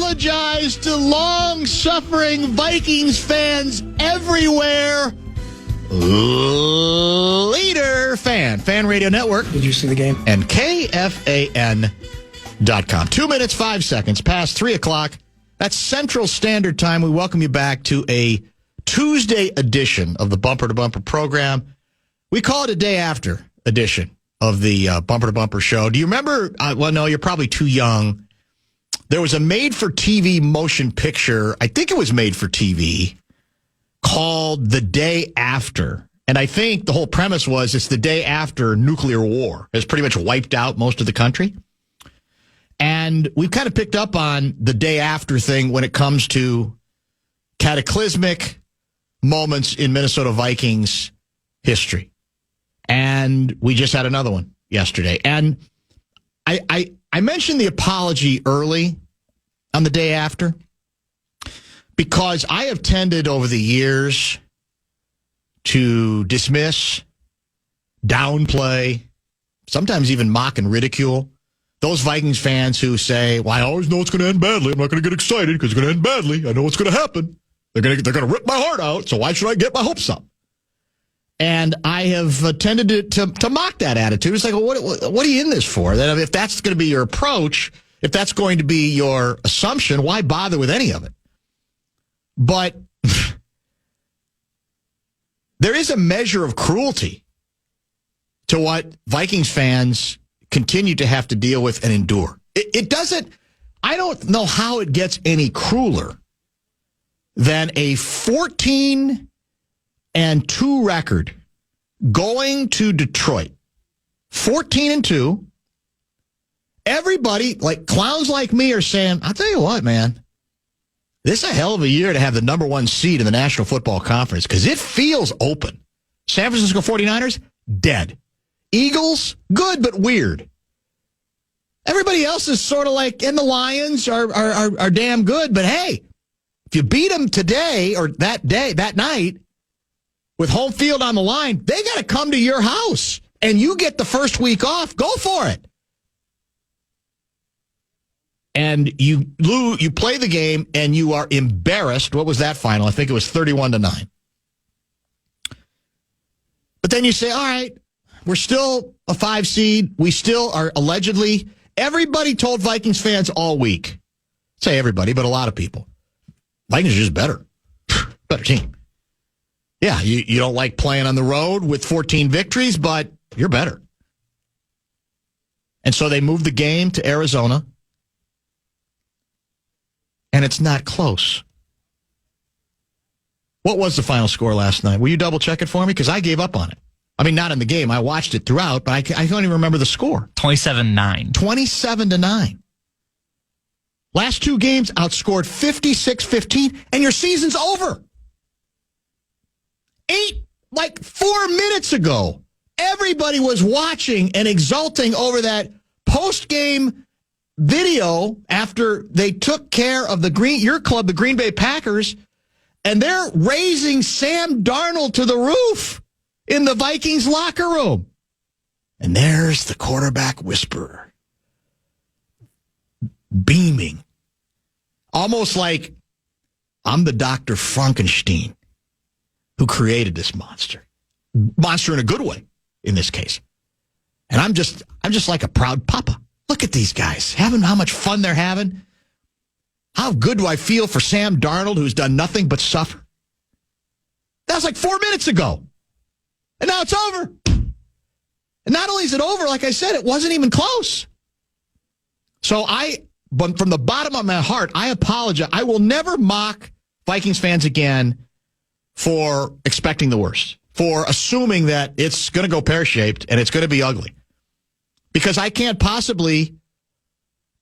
apologize to long-suffering Vikings fans everywhere. Leader Fan Radio Network. Did you see the game? And KFAN.com. 2 minutes, 5 seconds past 3 o'clock. That's Central Standard Time. We welcome you back to a Tuesday edition of the Bumper to Bumper program. We call it a day after edition of the Bumper to Bumper show. Do you remember? Well, no, you're probably too young. There was a made-for-TV motion picture. I think it was made for TV called The Day After. And I think the whole premise was it's the day after nuclear war has pretty much wiped out most of the country. And we've kind of picked up on the day after thing when it comes to cataclysmic moments in Minnesota Vikings history. And we just had another one yesterday. And I mentioned the apology early on the day after because I have tended over the years to dismiss, downplay, sometimes even mock and ridicule those Vikings fans who say, well, I always know it's going to end badly. I'm not going to get excited because it's going to end badly. I know what's going to happen. They're going to rip my heart out, so why should I get my hopes up? And I have tended to mock that attitude. It's like, well, what are you in this for? That if that's going to be your approach, if that's going to be your assumption, why bother with any of it? But there is a measure of cruelty to what Vikings fans continue to have to deal with and endure. It doesn't, I don't know how it gets any crueler than a 14-2 record going to Detroit. 14-2. Everybody, like clowns like me, are saying, I'll tell you what, man, this is a hell of a year to have the number one seed in the National Football Conference because it feels open. San Francisco 49ers, dead. Eagles, good but weird. Everybody else is sort of like, and the Lions are damn good, but hey, if you beat them today or that night, with home field on the line, they got to come to your house, and you get the first week off. Go for it. And you play the game, and you are embarrassed. What was that final? I think it was 31-9. But then you say, all right, we're still a 5 seed. We still are allegedly. Everybody told Vikings fans all week. Say everybody, but a lot of people. Vikings are just better. Better team. Yeah, you don't like playing on the road with 14 victories, but you're better. And so they moved the game to Arizona. And it's not close. What was the final score last night? Will you double check it for me? Because I gave up on it. I mean, not in the game. I watched it throughout, but I can't even remember the score. 27-9. 27-9. Last two games outscored 56-15, and your season's over. 4 minutes ago, everybody was watching and exulting over that post-game video after they took care of your club, the Green Bay Packers, and they're raising Sam Darnold to the roof in the Vikings locker room. And there's the quarterback whisperer, beaming, almost like I'm the Dr. Frankenstein who created this monster in a good way in this case. And I'm just like a proud papa. Look at these guys having how much fun they're having. How good do I feel for Sam Darnold, who's done nothing but suffer? That was like 4 minutes ago. And now it's over. And not only is it over, like I said, it wasn't even close. So but from the bottom of my heart, I apologize. I will never mock Vikings fans again for expecting the worst, for assuming that it's going to go pear-shaped and it's going to be ugly. Because I can't possibly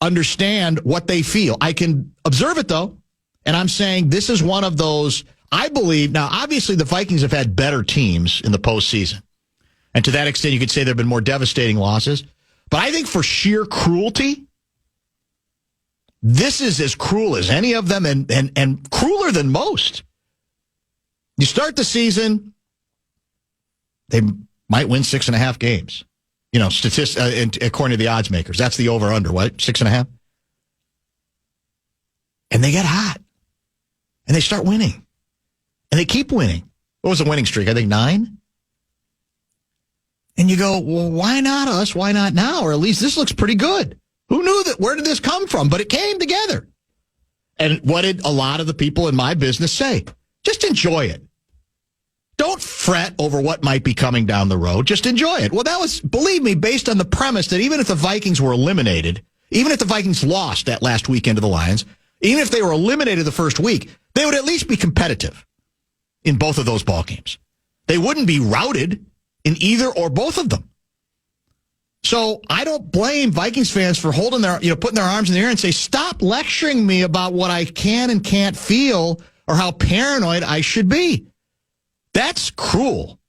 understand what they feel. I can observe it, though, and I'm saying this is one of those, I believe, now, obviously the Vikings have had better teams in the postseason. And to that extent, you could say there have been more devastating losses. But I think for sheer cruelty, this is as cruel as any of them and crueler than most. You start the season, they might win 6.5 games. You know, according to the odds makers. That's the over-under, what? 6.5? And they get hot. And they start winning. And they keep winning. What was the winning streak? I think 9? And you go, well, why not us? Why not now? Or at least this looks pretty good. Who knew that? Where did this come from? But it came together. And what did a lot of the people in my business say? Just enjoy it. Don't fret over what might be coming down the road. Just enjoy it. Well, that was, believe me, based on the premise that even if the Vikings were eliminated, even if the Vikings lost that last weekend to the Lions, even if they were eliminated the first week, they would at least be competitive in both of those ball games. They wouldn't be routed in either or both of them. So I don't blame Vikings fans for holding their, putting their arms in the air and say, stop lecturing me about what I can and can't feel or how paranoid I should be. That's cruel.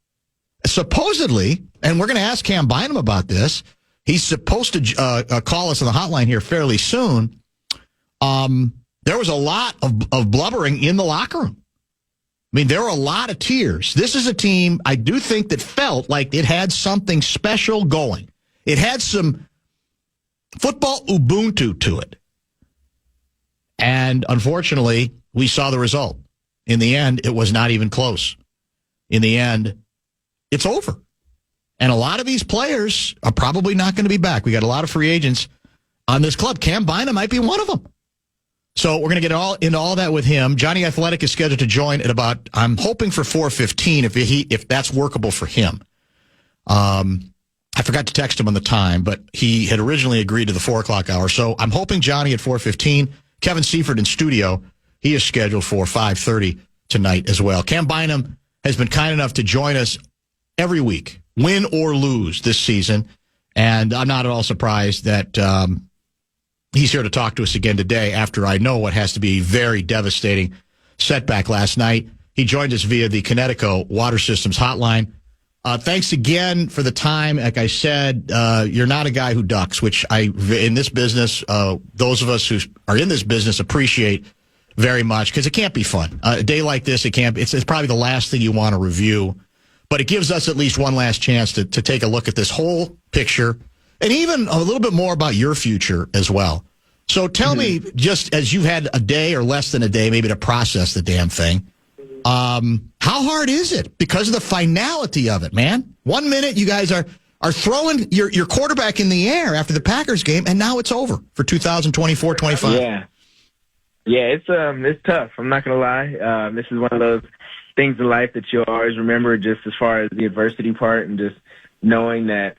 Supposedly, and we're going to ask Cam Bynum about this. He's supposed to call us on the hotline here fairly soon. There was a lot of blubbering in the locker room. I mean, there were a lot of tears. This is a team, I do think, that felt like it had something special going. It had some football Ubuntu to it. And unfortunately, we saw the result. In the end, it was not even close. In the end, it's over. And a lot of these players are probably not going to be back. We got a lot of free agents on this club. Cam Bynum might be one of them. So we're going to get into all that with him. Johnny Athletic is scheduled to join at about, I'm hoping for 4:15 if that's workable for him. I forgot to text him on the time, but he had originally agreed to the 4 o'clock hour. So I'm hoping Johnny at 4:15. Kevin Seifert in studio, he is scheduled for 5:30 tonight as well. Cam Bynum has been kind enough to join us every week, win or lose this season. And I'm not at all surprised that he's here to talk to us again today after I know what has to be a very devastating setback last night. He joined us via the Connecticut Water Systems hotline. Thanks again for the time. Like I said, you're not a guy who ducks, which in this business, those of us who are in this business appreciate very much because it can't be fun. A day like this, it's probably the last thing you want to review, but it gives us at least one last chance to take a look at this whole picture and even a little bit more about your future as well. So tell me, just as you've had a day or less than a day maybe to process the damn thing, how hard is it because of the finality of it, man? 1 minute you guys are throwing your quarterback in the air after the Packers game, and now it's over for 2024-25. Yeah, it's tough. I'm not going to lie. This is one of those things in life that you'll always remember just as far as the adversity part and just knowing that,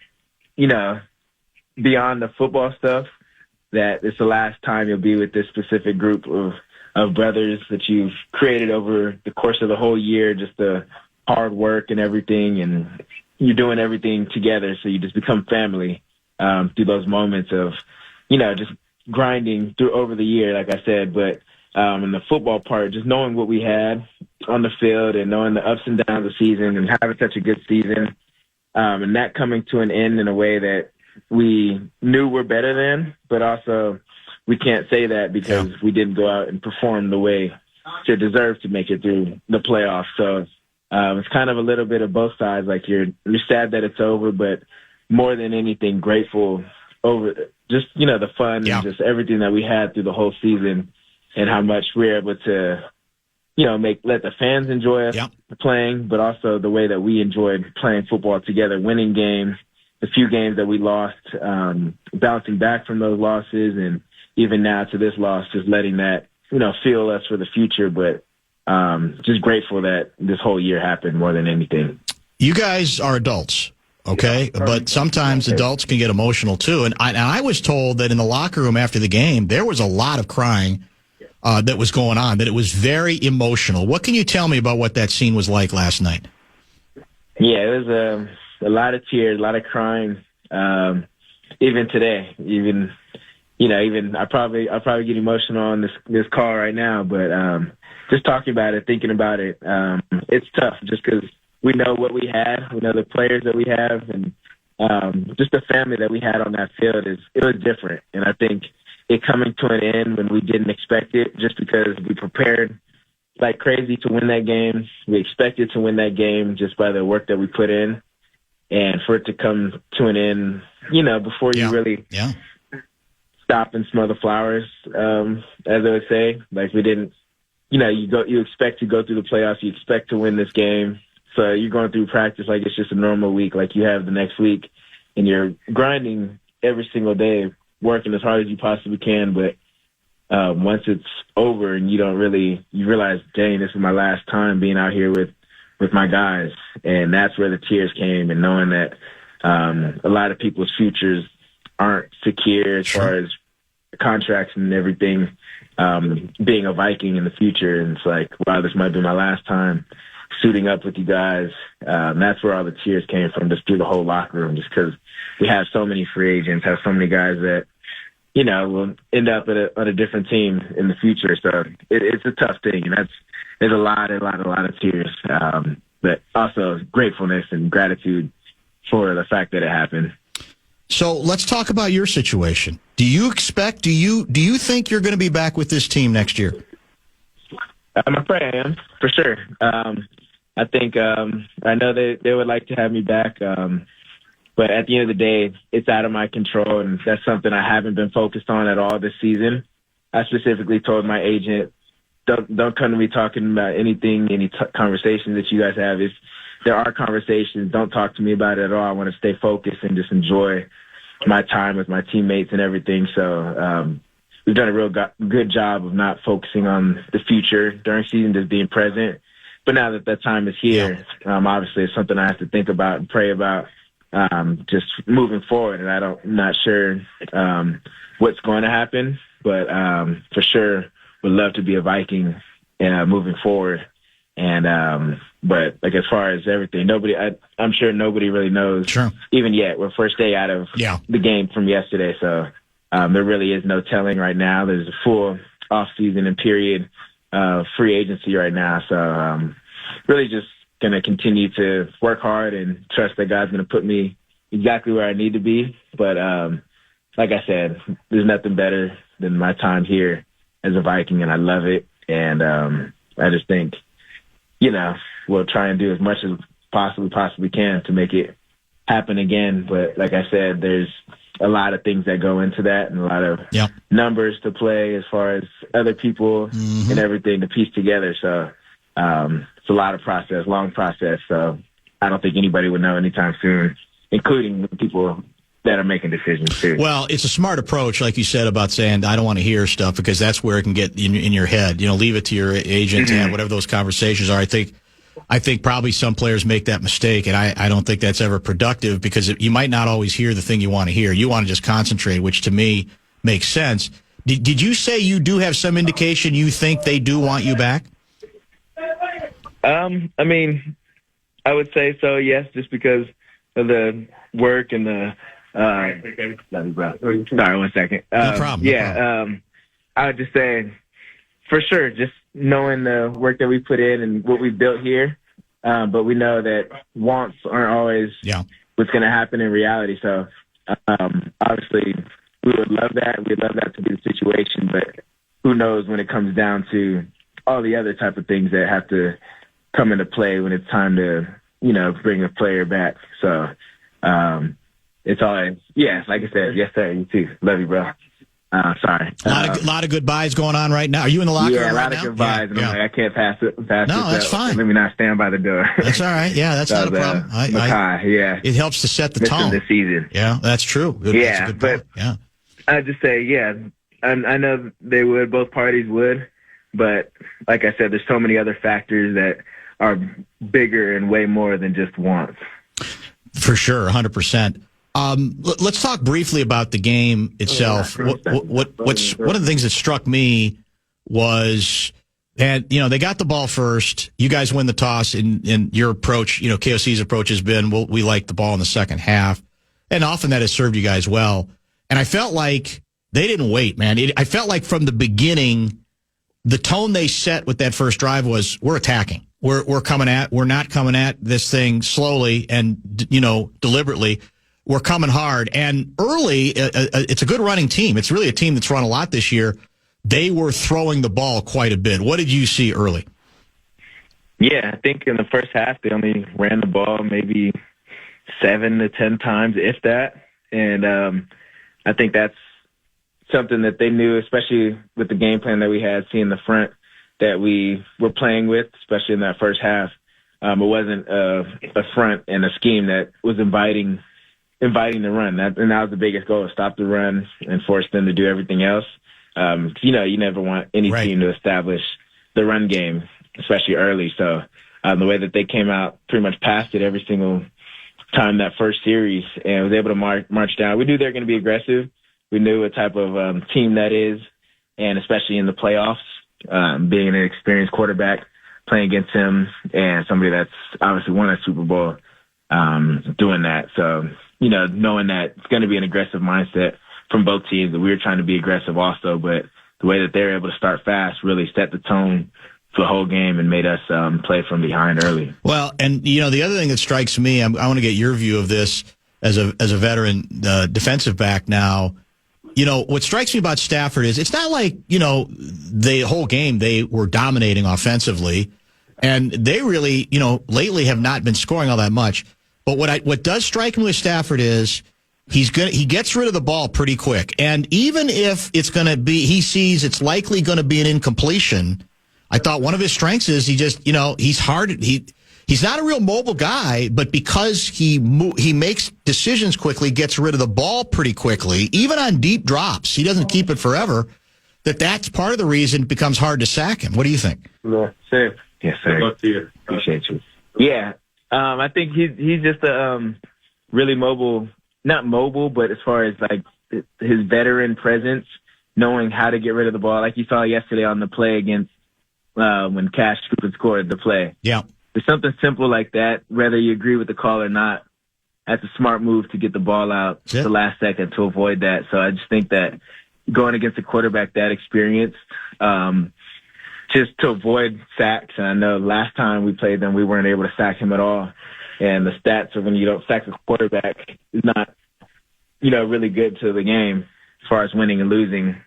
beyond the football stuff, that it's the last time you'll be with this specific group of brothers that you've created over the course of the whole year, just the hard work and everything, and you're doing everything together, so you just become family through those moments of, just grinding through over the year, like I said. But in the football part, just knowing what we had on the field and knowing the ups and downs of the season and having such a good season, and that coming to an end in a way that we knew we're better than, but also we can't say that because we didn't go out and perform the way to deserve to make it through the playoffs. So it's kind of a little bit of both sides. Like you're sad that it's over, but more than anything, grateful over just, the fun and just everything that we had through the whole season and how much we're able to, let the fans enjoy us playing, but also the way that we enjoyed playing football together, winning games, the few games that we lost, bouncing back from those losses, and even now to this loss, just letting that, fuel us for the future. But just grateful that this whole year happened more than anything. You guys are adults, okay? But sometimes adults can get emotional too. And I was told that in the locker room after the game, there was a lot of crying that was going on, that it was very emotional. What can you tell me about what that scene was like last night? Yeah, it was a lot of tears, a lot of crying. Even today, even I probably get emotional on this call right now, but just talking about it, thinking about it, it's tough just because we know what we had, we know the players that we have, and just the family that we had on that field it was different. And I think it coming to an end when we didn't expect it, just because we prepared like crazy to win that game. We expected to win that game just by the work that we put in. And for it to come to an end, before you really stop and smell the flowers, as I would say. Like, we didn't, you expect to go through the playoffs, you expect to win this game. So you're going through practice like it's just a normal week, like you have the next week, and you're grinding every single day, working as hard as you possibly can. But once it's over and you realize, dang, this is my last time being out here with my guys. And that's where the tears came, and knowing that a lot of people's futures aren't secure as far as contracts and everything, being a Viking in the future. And it's like, wow, this might be my last time suiting up with you guys. That's where all the tears came from, just through the whole locker room, just because we have so many free agents, have so many guys that, will end up on a different team in the future. So it's a tough thing, and there's a lot of tears, but also gratefulness and gratitude for the fact that it happened. So let's talk about your situation. Do you think you're going to be back with this team next year? I'm afraid I am, for sure. I think I know they would like to have me back, but at the end of the day, it's out of my control, and that's something I haven't been focused on at all this season. I specifically told my agent, don't come to me talking about anything, any conversations that you guys have. If there are conversations, don't talk to me about it at all. I want to stay focused and just enjoy my time with my teammates and everything. So we've done a real good job of not focusing on the future during season, just being present. But now that time is here, obviously it's something I have to think about and pray about, just moving forward. And I'm not sure what's going to happen, but for sure would love to be a Viking moving forward. And but like, as far as everything, I'm sure nobody really knows even yet. We're first day out of the game from yesterday, so there really is no telling right now. There's a full off season and period free agency right now, so really just gonna continue to work hard and trust that God's gonna put me exactly where I need to be. But like I said, there's nothing better than my time here as a Viking, and I love it. And I just think, we'll try and do as much as possibly can to make it happen again. But like I said, there's a lot of things that go into that, and a lot of numbers to play as far as other people and everything to piece together. So it's a lot of process, long process. So I don't think anybody would know anytime soon, including the people that are making decisions too. Well, it's a smart approach, like you said, about saying, I don't want to hear stuff, because that's where it can get in your head. Leave it to your agent and whatever those conversations are. I think probably some players make that mistake, and I don't think that's ever productive, because you might not always hear the thing you want to hear. You want to just concentrate, which to me makes sense. Did you say you do have some indication you think they do want you back? I mean, I would say so, yes, just because of the work and the sorry, 1 second. No problem. I would just say, for sure, just knowing the work that we put in and what we've built here. But we know that wants aren't always what's going to happen in reality. So obviously we would love that. We'd love that to be the situation, but who knows when it comes down to all the other type of things that have to come into play when it's time to, bring a player back. So it's always, like I said, yes, sir, you too. Love you, bro. Sorry. A lot of goodbyes going on right now. Are you in the locker room right now? Yeah, a lot of goodbyes. And I'm like, I can't pass it. No, that's fine. Let me not stand by the door. That's all right. Yeah, that's not a problem. It helps to set the tone. This season. Yeah, that's true. That's a good point. I just say, I know they would. Both parties would. But like I said, there's so many other factors that are bigger and way more than just wants. For sure, 100%. Let's talk briefly about the game itself. What's one of the things that struck me was that, they got the ball first. You guys win the toss, and your approach, KOC's approach has been, we like the ball in the second half. And often that has served you guys well. And I felt like they didn't wait, man. I felt like from the beginning, the tone they set with that first drive was, we're attacking. We're not coming at this thing slowly and, deliberately. We're coming hard. And early, it's a good running team. It's really a team that's run a lot this year. They were throwing the ball quite a bit. What did you see early? Yeah, I think in the first half, they only ran the ball maybe 7 to 10 times, if that. And I think that's something that they knew, especially with the game plan that we had, seeing the front that we were playing with, especially in that first half. It wasn't a front and a scheme that was inviting the run. And that was the biggest goal, stop the run and force them to do everything else. You never want any team to establish the run game, especially early. So the way that they came out, pretty much passed it every single time that first series and was able to march down. We knew they were going to be aggressive. We knew what type of team that is, and especially in the playoffs, being an experienced quarterback, playing against him and somebody that's obviously won a Super Bowl, doing that. So, knowing that it's going to be an aggressive mindset from both teams, that we were trying to be aggressive also, but the way that they were able to start fast really set the tone for the whole game and made us play from behind early. Well, and, the other thing that strikes me, I want to get your view of this as a veteran defensive back now. What strikes me about Stafford is it's not like, the whole game they were dominating offensively, and they really, lately have not been scoring all that much. But what does strike me with Stafford is he gets rid of the ball pretty quick. And even if it's going to be, he sees it's likely going to be an incompletion, I thought one of his strengths is he just, he's hard. He's not a real mobile guy, but because he makes decisions quickly, gets rid of the ball pretty quickly, even on deep drops. He doesn't keep it forever. That's part of the reason it becomes hard to sack him. What do you think? No, same. Yes, sir. Good luck to you. Appreciate you. Yeah, I think he's just a really mobile, not mobile, but as far as like his veteran presence, knowing how to get rid of the ball, like you saw yesterday on the play against when Cash Cooper scored the play. Yeah. There's something simple like that, whether you agree with the call or not. That's a smart move to get the ball out the last second to avoid that. So I just think that going against a quarterback that experienced, just to avoid sacks. And I know last time we played them, we weren't able to sack him at all. And the stats of when you don't sack a quarterback is not, really good to the game as far as winning and losing.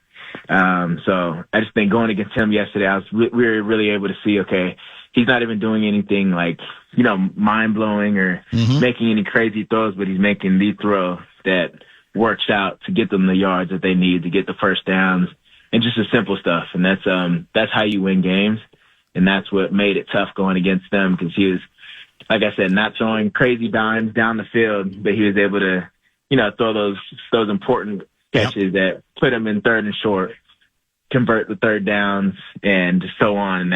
So I just think going against him yesterday, we were really able to see, okay, he's not even doing anything like, mind-blowing or making any crazy throws, but he's making the throw that works out to get them the yards that they need to get the first downs and just the simple stuff. And that's how you win games. And that's what made it tough going against them, because he was, like I said, not throwing crazy dimes down the field, but he was able to, throw those important catches that put him in third and short, convert the third downs, and so on. And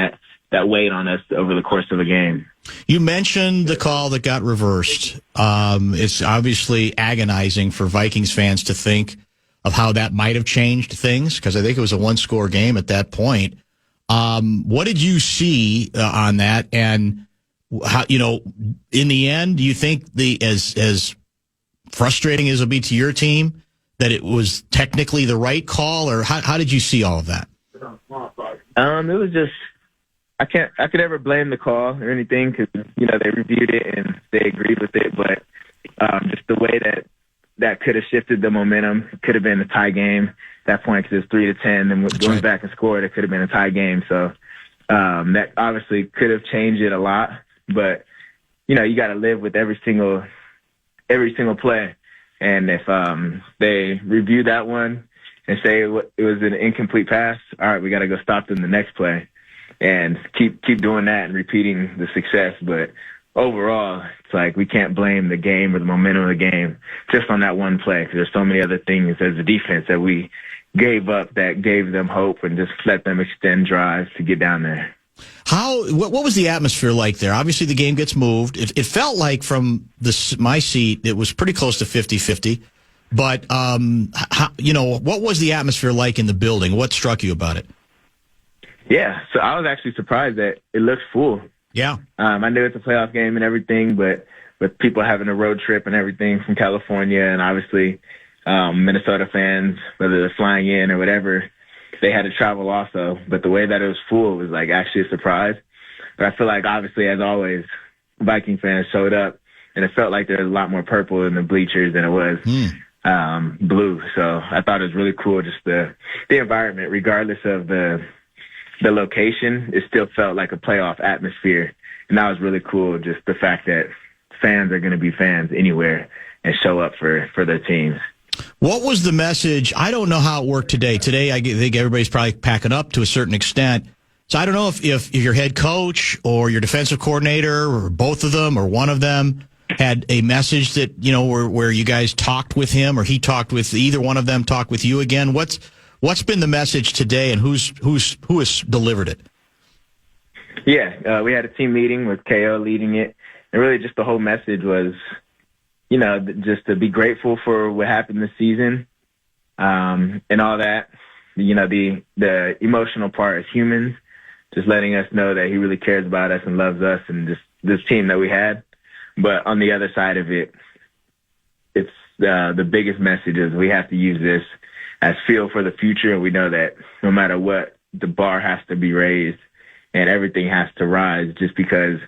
that weighed on us over the course of a game. You mentioned the call that got reversed. It's obviously agonizing for Vikings fans to think of how that might have changed things, because I think it was a one-score game at that point. What did you see on that? And how, in the end, do you think as frustrating as it'll be to your team, that it was technically the right call, or how did you see all of that? It was just, I could never blame the call or anything, because they reviewed it and they agreed with it, but just the way that could have shifted the momentum. It could have been a tie game at that point, because it was 3-10, and going back and scored, it could have been a tie game. So that obviously could have changed it a lot, but you got to live with every single play. And if they review that one and say it was an incomplete pass, all right, we got to go stop them the next play and keep doing that and repeating the success. But overall, it's like we can't blame the game or the momentum of the game just on that one play, because there's so many other things as a defense that we gave up that gave them hope and just let them extend drives to get down there. What was the atmosphere like there? Obviously, the game gets moved. It felt like from my seat, it was pretty close to 50-50. But, what was the atmosphere like in the building? What struck you about it? Yeah, so I was actually surprised that it looked full. Yeah. I knew it's a playoff game and everything, but with people having a road trip and everything from California, and obviously Minnesota fans, whether they're flying in or whatever, they had to travel also. But the way that it was full was like actually a surprise. But I feel like obviously, as always, Viking fans showed up, and it felt like there was a lot more purple in the bleachers than it was blue. So I thought it was really cool, just the environment, regardless of the location. It still felt like a playoff atmosphere, and that was really cool. Just the fact that fans are going to be fans anywhere and show up for their teams. What was the message? I don't know how it worked today. Today, I think everybody's probably packing up to a certain extent. So I don't know if your head coach or your defensive coordinator or both of them or one of them had a message that, where you guys talked with him or he talked with either one of them, talked with you again. What's been the message today and who has delivered it? Yeah, we had a team meeting with KO leading it. And really just the whole message was, just to be grateful for what happened this season and all that. The emotional part as humans, just letting us know that he really cares about us and loves us and just this team that we had. But on the other side of it, it's the biggest message is we have to use this as fuel for the future. And we know that no matter what, the bar has to be raised and everything has to rise just because,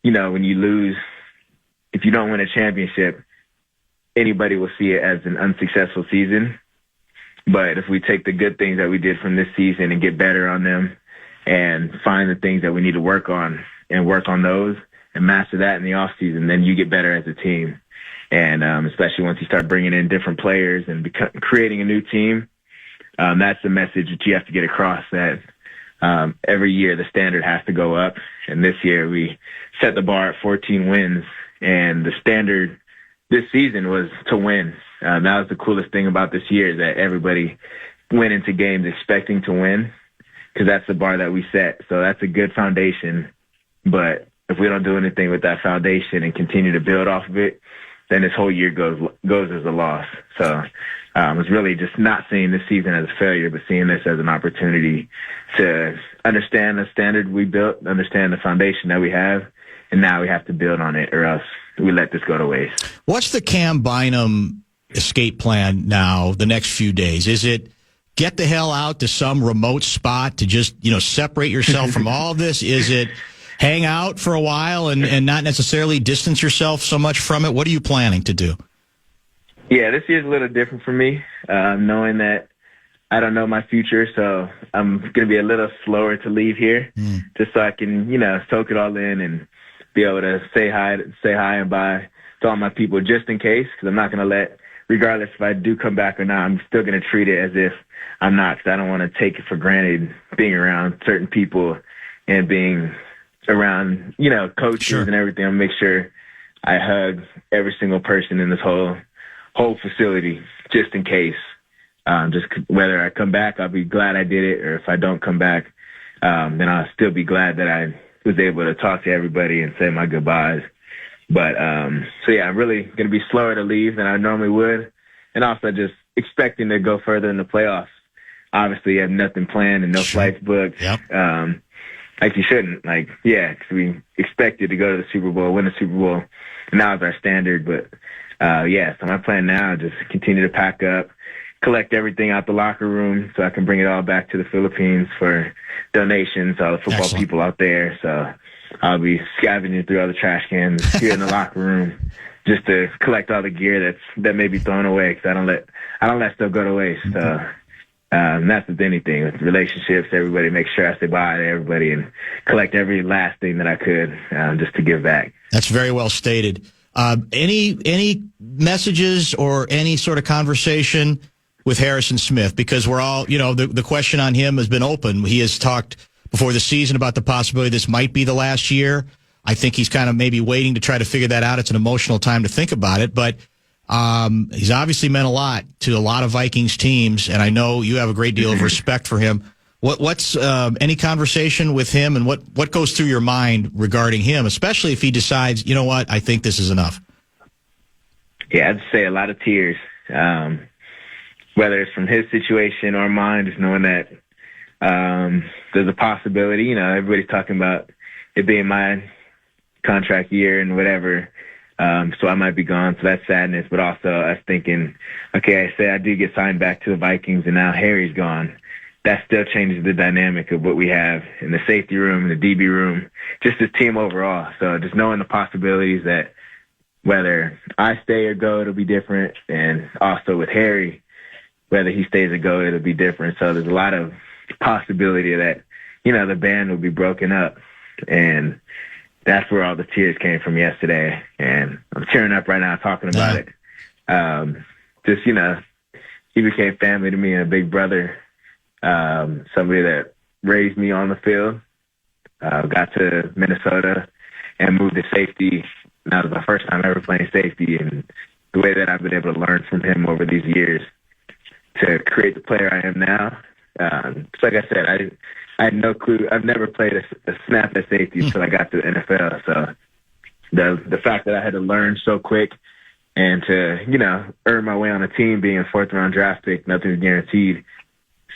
when you lose, if you don't win a championship, anybody will see it as an unsuccessful season. But if we take the good things that we did from this season and get better on them and find the things that we need to work on and work on those and master that in the off season, then you get better as a team. And especially once you start bringing in different players and creating a new team, that's the message that you have to get across, that every year the standard has to go up. And this year we set the bar at 14 wins. And the standard this season was to win. That was the coolest thing about this year, is that everybody went into games expecting to win because that's the bar that we set. So that's a good foundation. But if we don't do anything with that foundation and continue to build off of it, then this whole year goes as a loss. So it's really just not seeing this season as a failure, but seeing this as an opportunity to understand the standard we built, understand the foundation that we have, and now we have to build on it or else we let this go to waste. What's the Cam Bynum escape plan now the next few days? Is it get the hell out to some remote spot to just, separate yourself from all of this? Is it hang out for a while and not necessarily distance yourself so much from it? What are you planning to do? Yeah, this year's a little different for me, knowing that I don't know my future, so I'm going to be a little slower to leave here just so I can, soak it all in and be able to say hi and bye to all my people just in case, because I'm not going to regardless if I do come back or not, I'm still going to treat it as if I'm not, because I don't want to take it for granted being around certain people and being around, coaches and everything. I'll make sure I hug every single person in this whole facility just in case. Just whether I come back, I'll be glad I did it, or if I don't come back, then I'll still be glad that I was able to talk to everybody and say my goodbyes. But so yeah, I'm really going to be slower to leave than I normally would, and also just expecting to go further in the playoffs. Obviously, I have nothing planned and no flights booked. Yep. Like you shouldn't. Because we expected to go to the Super Bowl, win the Super Bowl, and now it's our standard. But so my plan now is just continue to pack up, collect everything out the locker room so I can bring it all back to the Philippines for donations to all the football people out there. So I'll be scavenging through all the trash cans here in the locker room just to collect all the gear that may be thrown away, because I don't let stuff go to waste. So that's with anything, with relationships, everybody, make sure I say bye to everybody and collect every last thing that I could just to give back. That's very well stated. Any messages or any sort of conversation with Harrison Smith? Because we're all, the question on him has been open. He has talked before the season about the possibility this might be the last year. I think he's kind of maybe waiting to try to figure that out. It's an emotional time to think about it, but he's obviously meant a lot to a lot of Vikings teams, and I know you have a great deal of respect for him. What's any conversation with him, and what goes through your mind regarding him, especially if he decides, you know what, I think this is enough? Yeah, I'd say a lot of tears. Whether it's from his situation or mine, just knowing that there's a possibility. Everybody's talking about it being my contract year and whatever, so I might be gone. So that's sadness, but also us thinking, okay, I say I do get signed back to the Vikings, and now Harry's gone. That still changes the dynamic of what we have in the safety room, in the DB room, just this team overall. So just knowing the possibilities that whether I stay or go, it'll be different, and also with Harry, whether he stays or goes, it'll be different. So there's a lot of possibility that, the band will be broken up. And that's where all the tears came from yesterday. And I'm tearing up right now talking about it. Just, he became family to me and a big brother, somebody that raised me on the field. Got to Minnesota and moved to safety. And that was my first time ever playing safety, and the way that I've been able to learn from him over these years to create the player I am now. Just like I said, I had no clue. I've never played a snap at safety until I got to the NFL. So the fact that I had to learn so quick and to, earn my way on a team, being a 4th-round draft pick, nothing's guaranteed.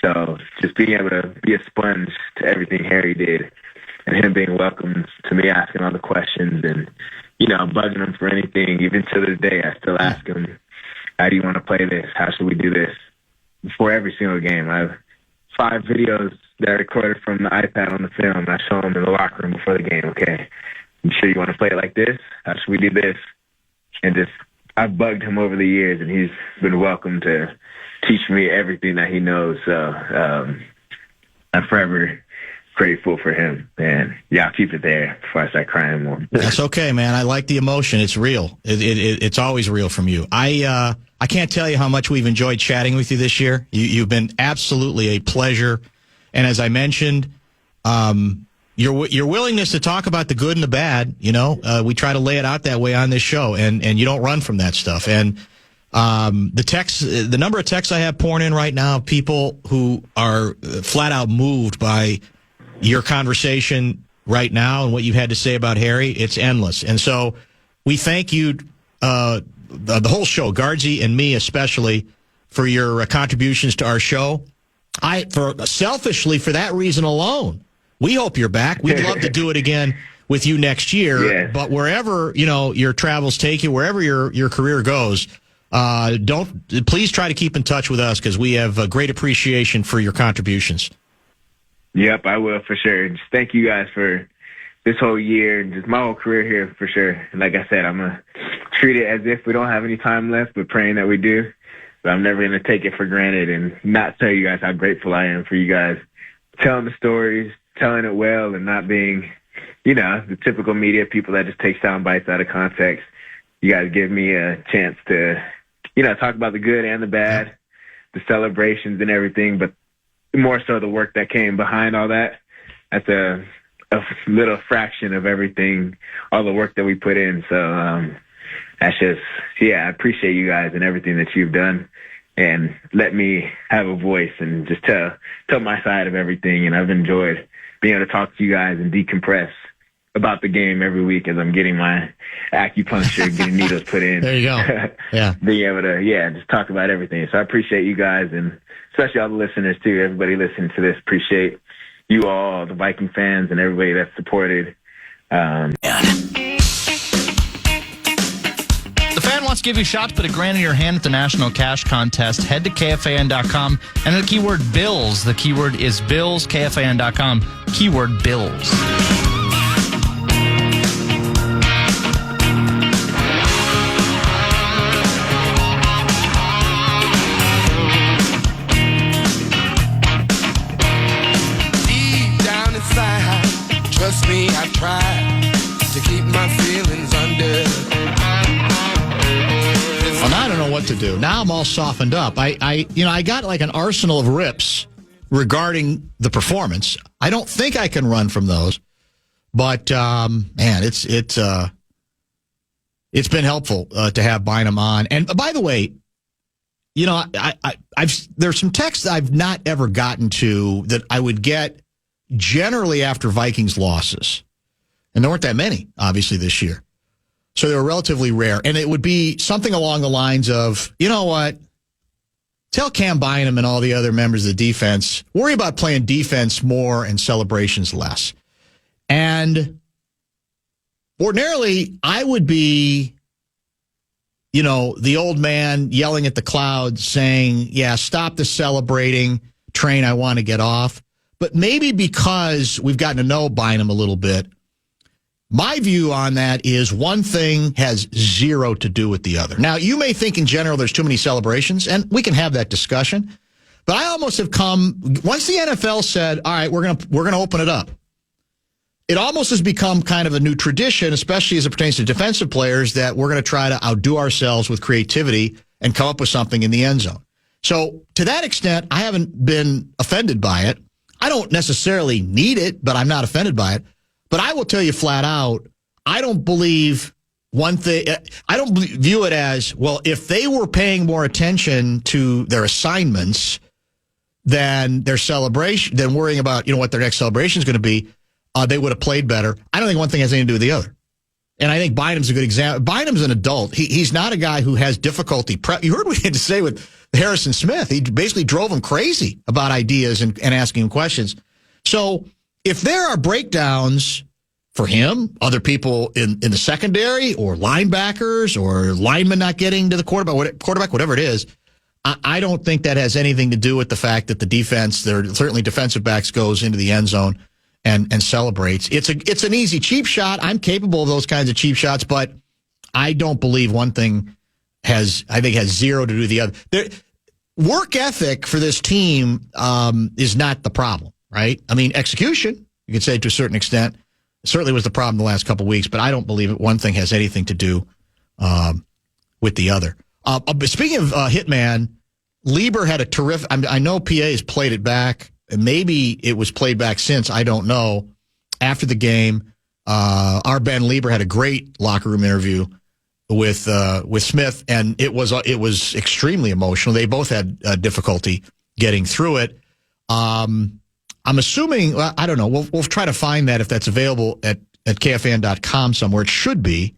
So just being able to be a sponge to everything Harry did, and him being welcome to me asking all the questions and, bugging him for anything. Even to this day, I still ask him, how do you want to play this? How should we do this? Before every single game, I have 5 videos that I recorded from the iPad on the film. I show him in the locker room before the game. Okay, you sure you want to play it like this? How should we do this? And I've bugged him over the years, and he's been welcome to teach me everything that he knows. So I'm forever grateful for him. And yeah, I'll keep it there before I start crying more. That's okay, man. I like the emotion. It's real. It's always real from you. I can't tell you how much we've enjoyed chatting with you this year. You've been absolutely a pleasure. And as I mentioned, your willingness to talk about the good and the bad, we try to lay it out that way on this show, and you don't run from that stuff. And the number of texts I have pouring in right now, people who are flat out moved by your conversation right now and what you've had to say about Harry, it's endless. And so we thank you, the whole show, Guardsy and me especially, for your contributions to our show. Selfishly, for that reason alone, we hope you're back. We'd love to do it again with you next year. Yeah. But wherever your travels take you, wherever your career goes, please try to keep in touch with us, because we have a great appreciation for your contributions. Yep, I will for sure. Just thank you guys for this whole year and just my whole career here for sure. And like I said, I'm going to treat it as if we don't have any time left, but praying that we do. But I'm never going to take it for granted and not tell you guys how grateful I am for you guys telling the stories, telling it well, and not being, the typical media people that just take sound bites out of context. You guys give me a chance to, talk about the good and the bad, the celebrations and everything, but more so the work that came behind all that. That's a little fraction of everything, all the work that we put in. So that's just, I appreciate you guys and everything that you've done, and let me have a voice and just tell my side of everything. And I've enjoyed being able to talk to you guys and decompress about the game every week as I'm getting my acupuncture, getting needles put in. There you go. Yeah. Being able to, just talk about everything. So I appreciate you guys, and especially all the listeners too. Everybody listening to this, appreciate you all the Viking fans and everybody that's supported. The Fan wants to give you a shot to put a grand in your hand at the National Cash Contest. Head to KFAN.com and the keyword Bills. The keyword is Bills, KFAN.com, keyword Bills. Trust me, I've tried to keep my feelings under. Well, now I don't know what to do. Now I'm all softened up. I got like an arsenal of rips regarding the performance. I don't think I can run from those, but man, it's been helpful to have Bynum on. And by the way, there's some texts I've not ever gotten to that I would get generally after Vikings losses. And there weren't that many, obviously, this year. So they were relatively rare. And it would be something along the lines of, you know what? Tell Cam Bynum and all the other members of the defense, worry about playing defense more and celebrations less. And ordinarily, I would be, the old man yelling at the clouds saying, stop the celebrating train. I want to get off. But maybe because we've gotten to know Bynum a little bit, my view on that is one thing has zero to do with the other. Now, you may think in general there's too many celebrations, and we can have that discussion. But I almost have come, once the NFL said, all right, we're gonna open it up, it almost has become kind of a new tradition, especially as it pertains to defensive players, that we're going to try to outdo ourselves with creativity and come up with something in the end zone. So to that extent, I haven't been offended by it. I don't necessarily need it, but I'm not offended by it. But I will tell you flat out, I don't believe one thing. I don't view it as, well, if they were paying more attention to their assignments than their celebration, than worrying about, what their next celebration is going to be, they would have played better. I don't think one thing has anything to do with the other. And I think Bynum's a good example. Bynum's an adult. He's not a guy who has difficulty. You heard what he had to say with Harrison Smith. He basically drove him crazy about ideas and asking him questions. So if there are breakdowns for him, other people in the secondary or linebackers or linemen not getting to the quarterback, whatever it is, I don't think that has anything to do with the fact that the defense, certainly defensive backs, goes into the end zone and celebrates. It's an easy cheap shot. I'm capable of those kinds of cheap shots, but I don't believe one thing has zero to do with the other. Work ethic for this team is not the problem, right? I mean, execution, you could say to a certain extent, certainly was the problem the last couple of weeks, but I don't believe it. One thing has anything to do with the other. Speaking of Hitman, Lieber had a terrific, I know PA has played it back. Maybe it was played back since, I don't know. After the game, our Ben Lieber had a great locker room interview with Smith, and it was extremely emotional. They both had difficulty getting through it. I'm assuming, well, I don't know. We'll try to find that if that's available at KFAN.com somewhere. It should be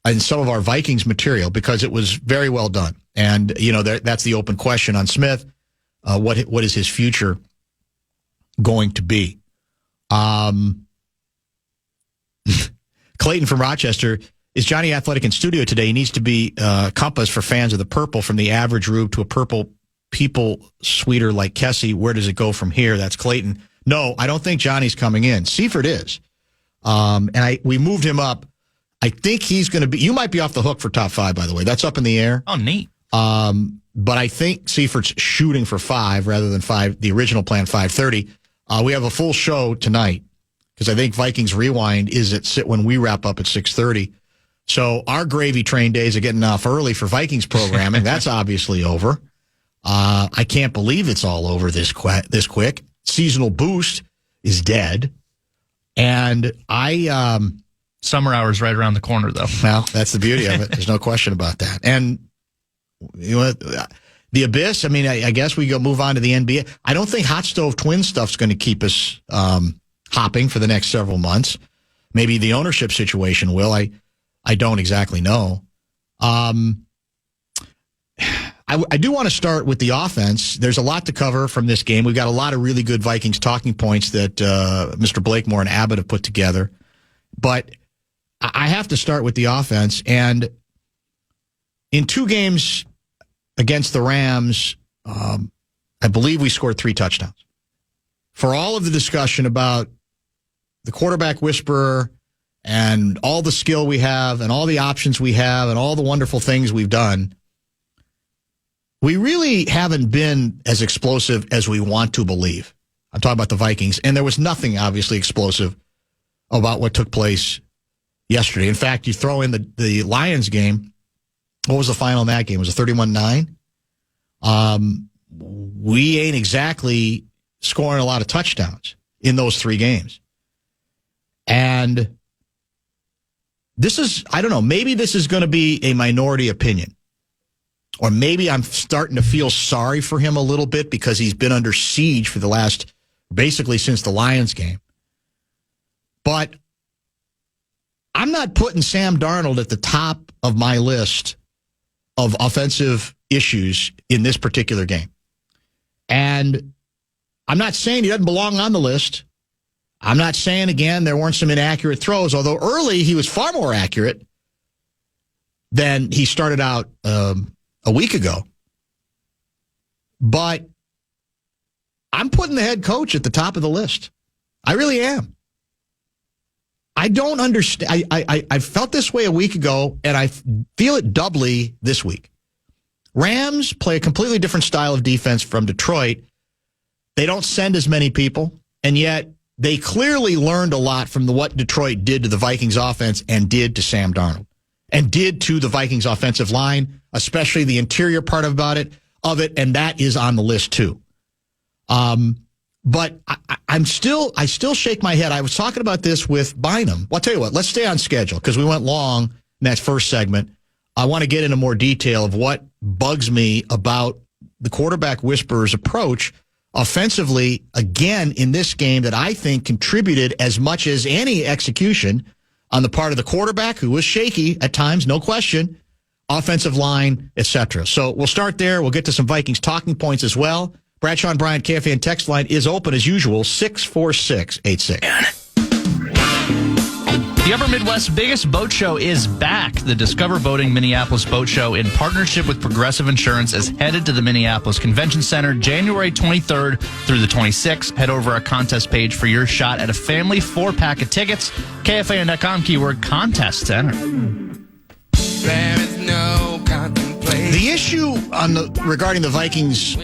in some of our Vikings material because it was very well done. And that's the open question on Smith. What is his future going to be? Clayton from Rochester. Is Johnny athletic in studio today? He needs to be compass for fans of the purple, from the average rube to a purple people sweeter like Kessie. Where does it go from here? That's Clayton. No, I don't think Johnny's coming in. Seifert is. And we moved him up. I think he's going to be, you might be off the hook for top 5, by the way. That's up in the air. Oh, neat. But I think Seifert's shooting for 5 rather than 5, the original plan 5:30. We have a full show tonight because I think Vikings Rewind is when we wrap up at 6:30. So our gravy train days are getting off early for Vikings programming. That's obviously over. I can't believe it's all over this quick. Seasonal Boost is dead. And Summer hours right around the corner, though. Well, that's the beauty of it. There's no question about that. And the Abyss, I mean, I guess we move on to the NBA. I don't think Hot Stove Twin stuff's going to keep us hopping for the next several months. Maybe the ownership situation will. I don't exactly know. I do want to start with the offense. There's a lot to cover from this game. We've got a lot of really good Vikings talking points that Mr. Blakemore and Abbott have put together. But I have to start with the offense. And in 2 games against the Rams, I believe we scored 3 touchdowns. For all of the discussion about the quarterback whisperer and all the skill we have and all the options we have and all the wonderful things we've done, we really haven't been as explosive as we want to believe. I'm talking about the Vikings. And there was nothing obviously explosive about what took place yesterday. In fact, you throw in the Lions game. What was the final in that game? Was it 31-9? We ain't exactly scoring a lot of touchdowns in those 3 games. And this is, I don't know, maybe this is going to be a minority opinion. Or maybe I'm starting to feel sorry for him a little bit because he's been under siege for the last, basically since the Lions game. But I'm not putting Sam Darnold at the top of my list of offensive issues in this particular game. And I'm not saying he doesn't belong on the list. I'm not saying, again, there weren't some inaccurate throws, although early he was far more accurate than he started out a week ago. But I'm putting the head coach at the top of the list. I really am. I don't understand. I felt this way a week ago, and I feel it doubly this week. Rams play a completely different style of defense from Detroit. They don't send as many people, and yet they clearly learned a lot from what Detroit did to the Vikings offense and did to Sam Darnold and did to the Vikings offensive line, especially the interior part about it. of it, and that is on the list too. But I still shake my head. I was talking about this with Bynum. Well, I'll tell you what, let's stay on schedule because we went long in that first segment. I want to get into more detail of what bugs me about the quarterback whisperer's approach offensively, again, in this game that I think contributed as much as any execution on the part of the quarterback, who was shaky at times, no question, offensive line, etc. So we'll start there. We'll get to some Vikings talking points as well. Bradshaw and Bryant KFAN text line is open as usual, 64686. The Upper Midwest's biggest boat show is back. The Discover Boating Minneapolis Boat Show, in partnership with Progressive Insurance, is headed to the Minneapolis Convention Center January 23rd through the 26th. Head over our contest page for your shot at a family 4-pack of tickets. KFAN.com, keyword contest center. There is no contemplation. The issue regarding the Vikings'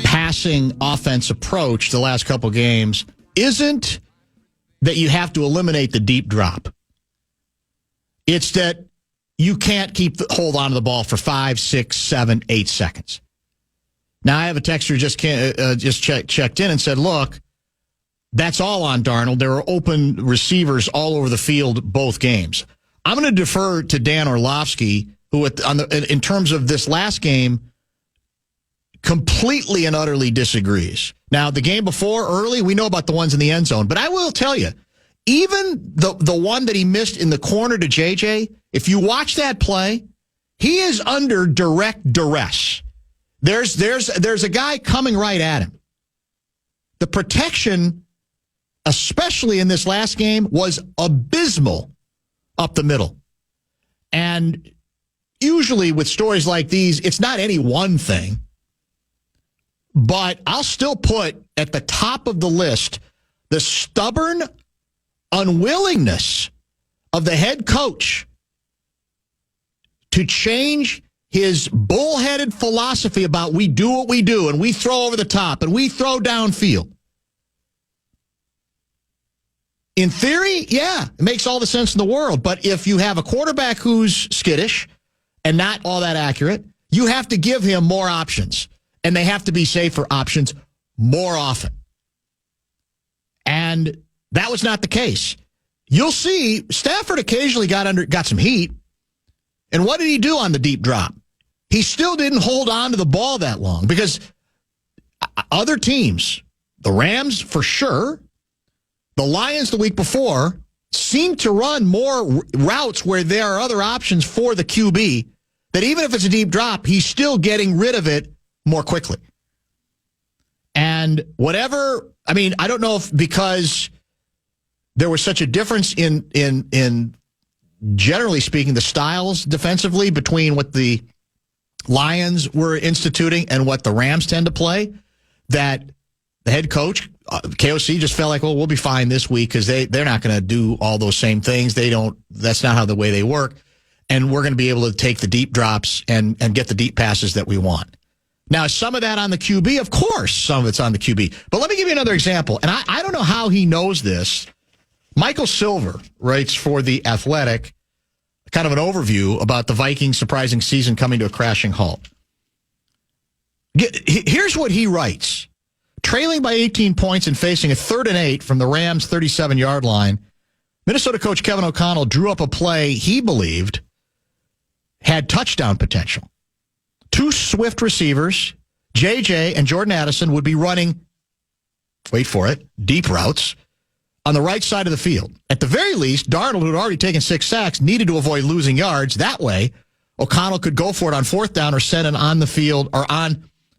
passing offense approach the last couple games isn't that you have to eliminate the deep drop. It's that you can't hold on to the ball for 5, 6, 7, 8 seconds. Now, I have a texter just checked in and said, look, that's all on Darnold. There are open receivers all over the field both games. I'm going to defer to Dan Orlovsky, who in terms of this last game, completely and utterly disagrees. Now, the game before, early, we know about the ones in the end zone. But I will tell you, even the one that he missed in the corner to JJ, if you watch that play, he is under direct duress. There's a guy coming right at him. The protection, especially in this last game, was abysmal up the middle. And usually with stories like these, it's not any one thing. But I'll still put at the top of the list the stubborn unwillingness of the head coach to change his bullheaded philosophy about we do what we do and we throw over the top and we throw downfield. In theory, yeah, it makes all the sense in the world. But if you have a quarterback who's skittish and not all that accurate, you have to give him more options. And they have to be safer options more often. And that was not the case. You'll see Stafford occasionally got some heat. And what did he do on the deep drop? He still didn't hold on to the ball that long because other teams, the Rams for sure, the Lions the week before, seemed to run more routes where there are other options for the QB, that even if it's a deep drop, he's still getting rid of it more quickly. And whatever, I mean, I don't know if because there was such a difference in generally speaking, the styles defensively between what the Lions were instituting and what the Rams tend to play, that the head coach, KOC, just felt like, well, we'll be fine this week because they're not going to do all those same things. That's not how the way they work. And we're going to be able to take the deep drops and get the deep passes that we want. Now, some of that on the QB, of course, some of it's on the QB. But let me give you another example. And I don't know how he knows this. Michael Silver writes for The Athletic kind of an overview about the Vikings' surprising season coming to a crashing halt. Here's what he writes. Trailing by 18 points and facing a 3rd and 8 from the Rams' 37-yard line, Minnesota coach Kevin O'Connell drew up a play he believed had touchdown potential. 2 swift receivers, JJ and Jordan Addison, would be running, wait for it, deep routes on the right side of the field. At the very least, Darnold, who had already taken 6 sacks, needed to avoid losing yards. That way, O'Connell could go for it on 4th down or send on the field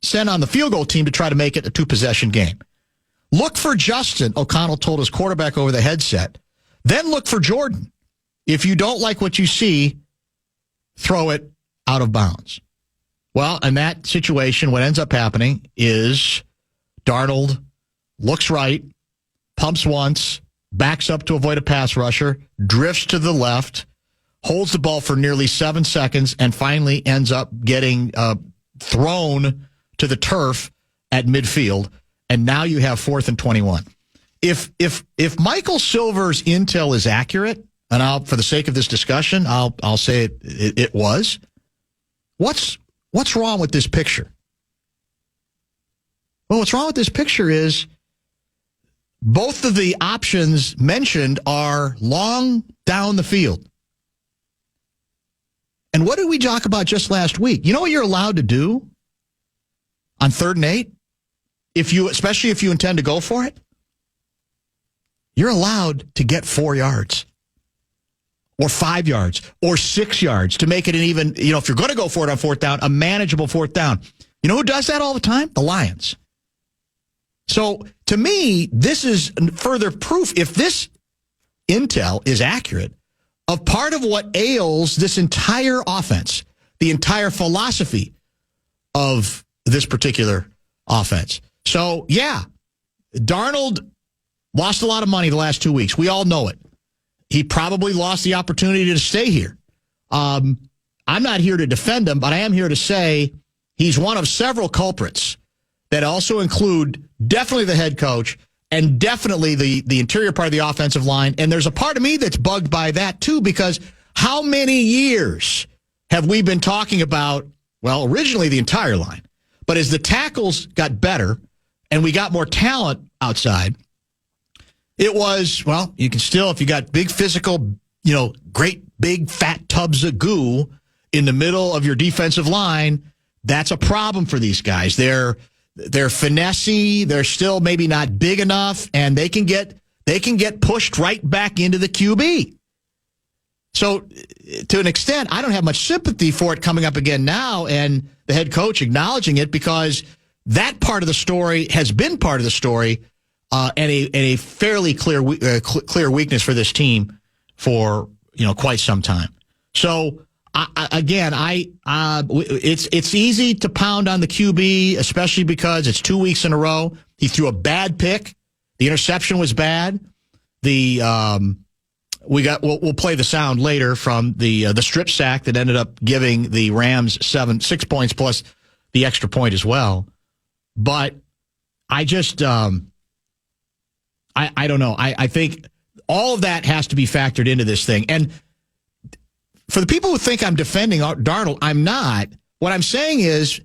send on the field goal team to try to make it a 2-possession game. Look for Justin, O'Connell told his quarterback over the headset. Then look for Jordan. If you don't like what you see, throw it out of bounds. Well, in that situation, what ends up happening is Darnold looks right, pumps once, backs up to avoid a pass rusher, drifts to the left, holds the ball for nearly 7 seconds, and finally ends up getting thrown to the turf at midfield. And now you have 4th and 21. If Michael Silver's intel is accurate, and for the sake of this discussion, I'll say it was. What's wrong with this picture? Well, what's wrong with this picture is both of the options mentioned are long down the field. And what did we talk about just last week? You know what you're allowed to do on 3rd and 8? Especially if you intend to go for it? You're allowed to get 4 yards or 5 yards or 6 yards to make it an even, if you're going to go for it on 4th down, a manageable 4th down. You know who does that all the time? The Lions. So to me, this is further proof, if this intel is accurate, of part of what ails this entire offense, the entire philosophy of this particular offense. So, yeah, Darnold lost a lot of money the last 2 weeks. We all know it. He probably lost the opportunity to stay here. I'm not here to defend him, but I am here to say he's one of several culprits that also include definitely the head coach and definitely the interior part of the offensive line. And there's a part of me that's bugged by that, too, because how many years have we been talking about, well, originally the entire line, but as the tackles got better and we got more talent outside, it was, well, you can still, if you got big physical, great big fat tubs of goo in the middle of your defensive line, that's a problem for these guys. They're finessey. They're still maybe not big enough, and they can get pushed right back into the QB. So to an extent, I don't have much sympathy for it coming up again now, and the head coach acknowledging it, because that part of the story has been part of the story, and a fairly clear weakness for this team for quite some time. So. It's easy to pound on the QB, especially because it's 2 weeks in a row. He threw a bad pick. The interception was bad. We'll play the sound later from the strip sack that ended up giving the Rams 6 points plus the extra point as well. But I just I don't know. I think all of that has to be factored into this thing. And for the people who think I'm defending Darnold, I'm not. What I'm saying is,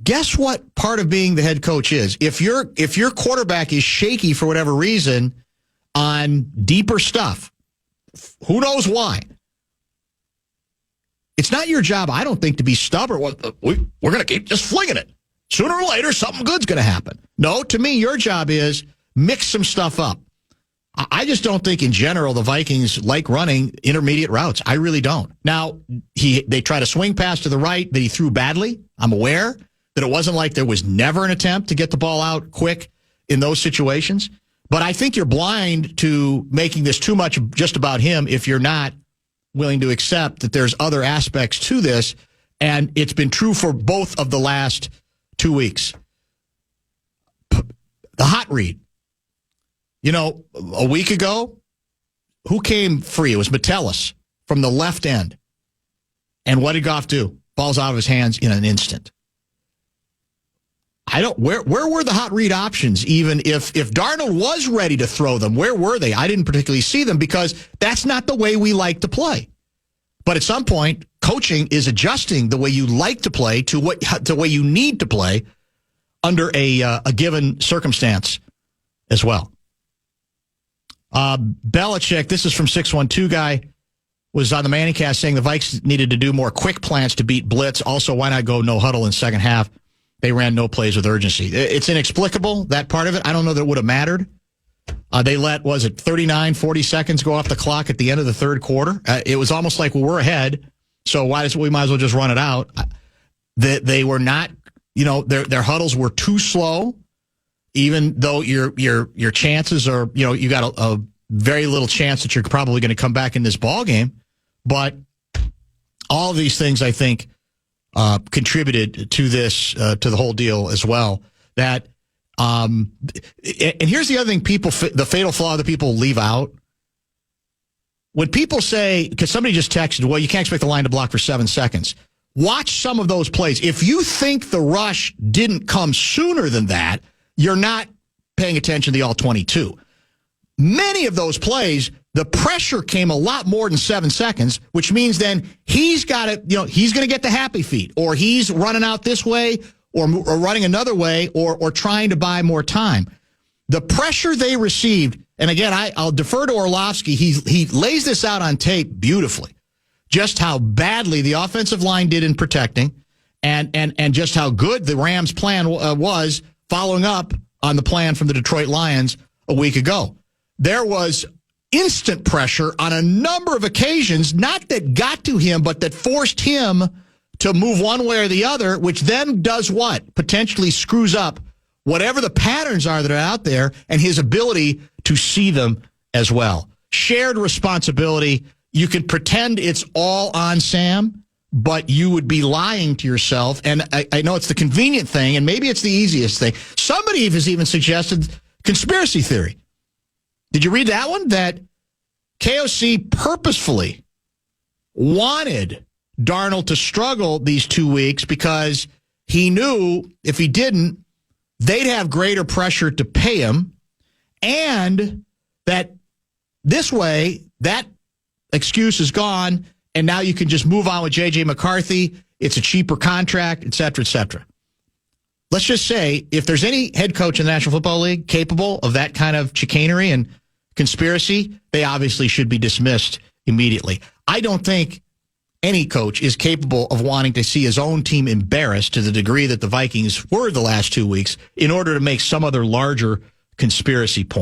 guess what part of being the head coach is? If your quarterback is shaky for whatever reason on deeper stuff, who knows why? It's not your job, I don't think, to be stubborn. We're going to keep just flinging it. Sooner or later, something good's going to happen. No, to me, your job is mix some stuff up. I just don't think in general the Vikings like running intermediate routes. I really don't. Now, they tried a swing pass to the right that he threw badly. I'm aware that it wasn't like there was never an attempt to get the ball out quick in those situations. But I think you're blind to making this too much just about him if you're not willing to accept that there's other aspects to this. And it's been true for both of the last 2 weeks. The hot read. A week ago, who came free? It was Metellus from the left end. And what did Goff do? Ball's out of his hands in an instant. Where were the hot read options? Even if Darnold was ready to throw them, where were they? I didn't particularly see them because that's not the way we like to play. But at some point, coaching is adjusting the way you like to play to the way you need to play under a given circumstance as well. Belichick, this is from 612 guy, was on the Manningcast saying the Vikes needed to do more quick plans to beat blitz. Also, why not go no huddle in second half? They ran no plays with urgency. It's inexplicable, that part of it. I don't know that it would have mattered. They let, 39, 40 seconds go off the clock at the end of the third quarter. It was almost like, we're ahead, so we might as well just run it out. They were not, their huddles were too slow. Even though your chances are, you got a very little chance that you're probably going to come back in this ball game. But all of these things, I think, contributed to this, to the whole deal as well. That, and here's the other thing: the fatal flaw that people leave out. When people say, because somebody just texted, well, you can't expect the line to block for 7 seconds. Watch some of those plays. If you think the rush didn't come sooner than that, you're not paying attention to the all-22. Many of those plays, the pressure came a lot more than 7 seconds, which means then he's got to, he's going to get the happy feet, or he's running out this way, or running another way or trying to buy more time. The pressure they received, and again, I'll defer to Orlovsky. He lays this out on tape beautifully, just how badly the offensive line did in protecting and just how good the Rams' plan was following up on the plan from the Detroit Lions a week ago. There was instant pressure on a number of occasions, not that got to him, but that forced him to move one way or the other, which then does what? Potentially screws up whatever the patterns are that are out there and his ability to see them as well. Shared responsibility. You can pretend it's all on Sam, but you would be lying to yourself. And I know it's the convenient thing, and maybe it's the easiest thing. Somebody has even suggested conspiracy theory. Did you read that one? That KOC purposefully wanted Darnold to struggle these 2 weeks because he knew if he didn't, they'd have greater pressure to pay him, and that this way, that excuse is gone, and now you can just move on with J.J. McCarthy. It's a cheaper contract, et cetera, et cetera. Let's just say if there's any head coach in the National Football League capable of that kind of chicanery and conspiracy, they obviously should be dismissed immediately. I don't think any coach is capable of wanting to see his own team embarrassed to the degree that the Vikings were the last 2 weeks in order to make some other larger conspiracy point.